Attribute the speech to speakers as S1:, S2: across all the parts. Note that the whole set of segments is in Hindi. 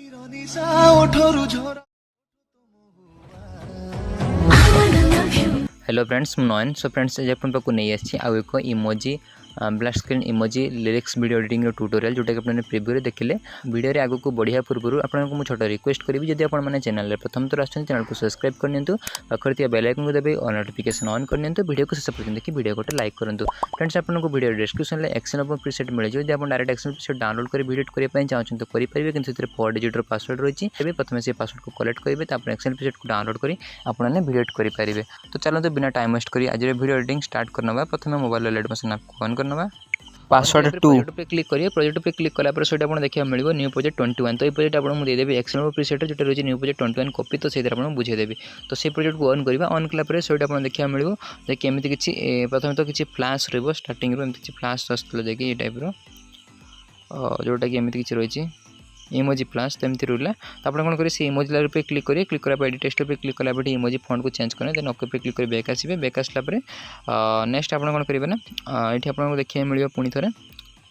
S1: हेलो फ्रेंड्स नयन सो फ्रेंड्स आज अपन पाक नहीं आसी आउ एक emoji black screen emoji lyrics video editing tutorial जोटा कि आपने प्रीव्यू देखिले वीडियो रे आगो को बढ़िया पूर्व आपको छोट रिक्वेस्ट करी जब आपने चैनल प्रथम थर आछन चैनल को सब्सक्राइब करनियंतु पाखर बेल आइकन को देबे और नोटिफिकेशन ऑन करनियंतु वीडियो को शेष पर्यंत देखि वीडियो को लाइक करंतु फ्रेंड्स आपको वीडियो डिस्क्रिप्शन में एक्शन ओपन प्रीसेट मिल जाए जब आप डायरेक्ट एक्शन प्रीसेट डाउनलोड कर वीडियो करने चाहते तो करेंगे कि 4 डिजिट पासवर्ड रही है प्रथम से पासवर्ड को कलेक्ट करेंगे एक्शन प्रीसेट को डाउनलोड कर आपने वीडियो करेंगे। तो चलते बिना टाइम वेस्ट करी आज वीडियो एडिटिंग स्टार्ट करना प्रथम मोबाइल लाइट मोशन ऐप को ऑन करना पासवर्ड 2 प्रोजेक्ट पे क्लिक करिए प्रोजेक्ट पे क्लिक कला पर सेटा आपन देखिया मिलबो न्यू प्रोजेक्ट 21 तो ये प्रोजेक्ट आपन मु दे देबे एक्सटर्नल प्रीसेट जोटा रही न्यू प्रोजेक्ट 21 कॉपी तो सेदर आपन बुझे देबे तो से प्रोजेक्ट को ऑन करबा ऑन कला पर सेटा आपन देखिया मिलबो जे केमिति किछि प्रथम तो किछि फ्लैश रहबो स्टार्टिंग रो एमति किछि फ्लैश आस्तले जे ए टाइप रो जोटा कि एमति किछि रहिछि इमोजी फ्लैश तो एमती रहला तो आपन कोन करी से इमोजी लायर पे क्लिक करिए क्लिक करा पे एडिट टेक्स्ट पे क्लिक कला पे इमोजी फॉन्ट को चेंज करने देन ओके पे क्लिक कर बैक आसीबे बैक आसला पर नेक्स्ट आपन कोन करिवे ना एठी आपन को देखिए मिलियो पुनी थरे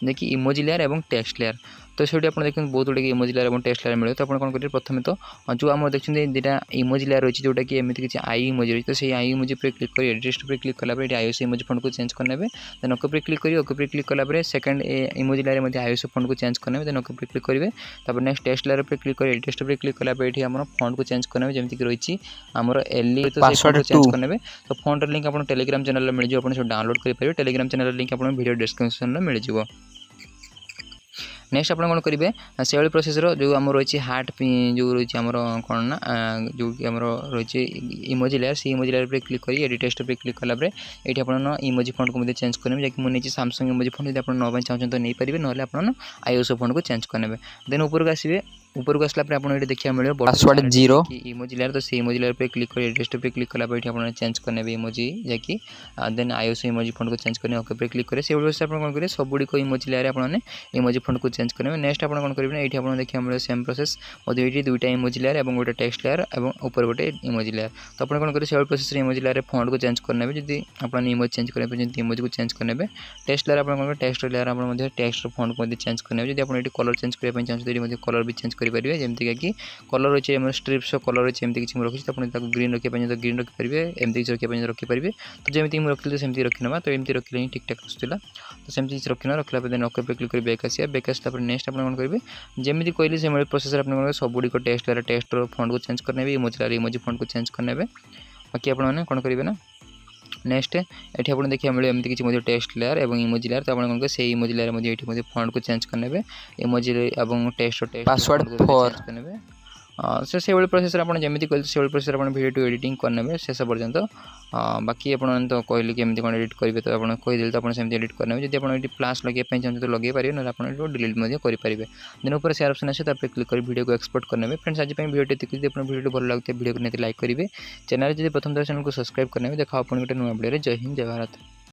S1: देखिए इमोजी लेयर एवं टेक्स्ट लेयर तो से देखते बहुत गुड इमोजी लेयर और टेक्स्ट लेयर मिले तो आप कौन करेंगे प्रथम तो जो आम देखते दुटा इमोजी लेयर रही है जोटा कि एमती किसी आई इमोजी रही तो से आई इमोजी पे क्लिक कर एडिट पे क्लिक कला आईओएस इमोजी फॉन्ट को चेंज करने देन ओके पे क्लिक करिए ओके पे क्लिक कला सेकंड इमोजी लेयर में आईओएस फॉन्ट को चेंज करने देन ओके पे क्लिक करेंगे तापर नेक्स्ट टेक्स्ट लेयर पे क्लिक कर टेक्स्ट पे क्लिक कला फॉन्ट को चेंज करने जमीक रही आमर एलई तो पासवर्ड चेंज करने तो फॉन्ट लिंक आप टेलीग्राम चैनल मिल जाए आप डाउनलोड करेंगे टेलीग्राम चैनल लिंक आप वीडियो डिस्क्रिप्शन में मिल जाए। नेक्स्ट आप कौन करेंगे से भाई प्रोसेस जो आम रही हार्ट जो रही आम कौन ना जो आम रही इमोजी लेयर से इमोजी लेयर पे क्लिक कर एडिट टेक्स्ट पे क्लिक कला ये आप इमोजी फॉन्ट को चेंज करेंगे जैसे मुझे सैमसंग इमोजी फॉन्ट जब आप ना चाहते तो नहीं पारे ना आप आईओएस फॉन्ट को चेंज करेंगे देन ऊपर को आसवे ऊपर को आसला आपको ये देखा मिले पासवर्ड 0 इमोजी लेयर तो से इमोजी लेयर पे क्लिक कर एडिट पे क्लिक कला आप चेंज करने इमोजी जैकि देन आईओएस इमोजी फॉन्ट को चेंज करने ओके पे क्लिक करें से आप कौन करेंगे सब गुड़िक इमोजी लेयर आपने इमोजी फॉन्ट को चेंज करेंगे नेक्स्ट आप कौन करेंगे ये आप देखा मिले सेम प्रोसेस ये दुईटा इमोजी लेयर और गोटे टेक्स्ट लेयर और ऊपर गोटे इमोजी लेयर तो आप कौन करेंगे से प्रोसेस इमोजी लेयर फॉन्ट को चेंज करने जब आपने इमोजी चेंज करेंगे इमोजी को चेंज करने टेक्स्ट लेयर आप टेक्स्ट लेयर आप टेक्स्ट फॉन्ट को चेंज करने जब आप कलर चेंज करने चाहते कलर भी चेंज करेंगे जमीक कि कलर रही है स्ट्रिप्स कलर रही है किसी रखी तो आप ग्रीन रखिए तो ग्रीन रखिपारे एमती किसी रखिए रखिपारे तो जमी रखी तो सेमती रखिना तो एमती रखिले ही ठीक ठाक आसाला तो सेमती किसी रखना रखला देन ओके पे क्लिक कर बैक आसिया बैक आसला नेक्स्ट आप कौन करेंगे जमी कहली से प्रोसेस आप सब गुड़िक टेक्स्ट लेयर टेक्स्ट फॉन्ट को चेंज करने इमोजी लेयर इमोजी फॉन्ट को चेंज करने बाकी आपने कौन करेंगे ना नेक्स्ट ये आप देखिए मिले एमती किसी टेक्स्ट लेयर और इमोजी लेयर तो आप कौन से इमोजी लेयर ये फॉन्ट को चेंज करने इमोजी और टेक्स्ट पासवर्ड 4 करने से भाई प्रोसेस आप जमी कहते से भाई प्रोसेस आप वीडियो एडिटिंग करने शेष पर्यंत बाकी आप तो कहली कि एमती कौन एडिट करेंगे तो आप कहीदेल तो आपसे एडिट करने जब आप प्लस लगे चाहते तो लगे पारे ना आप डिलीट करेंगे देन ऊपर शेयर ऑप्शन आसे तो क्लिक कर वीडियो को एक्सपोर्ट करने फ्रेंड्स आज वीडियो देखिए वीडियो भल लगता है वीडियो को नहीं लाइक करेंगे चैनल जब प्रथम चैनल को सब्सक्राइब करने देखा गोटे नुआ वीडियो जय हिंद जय भारत।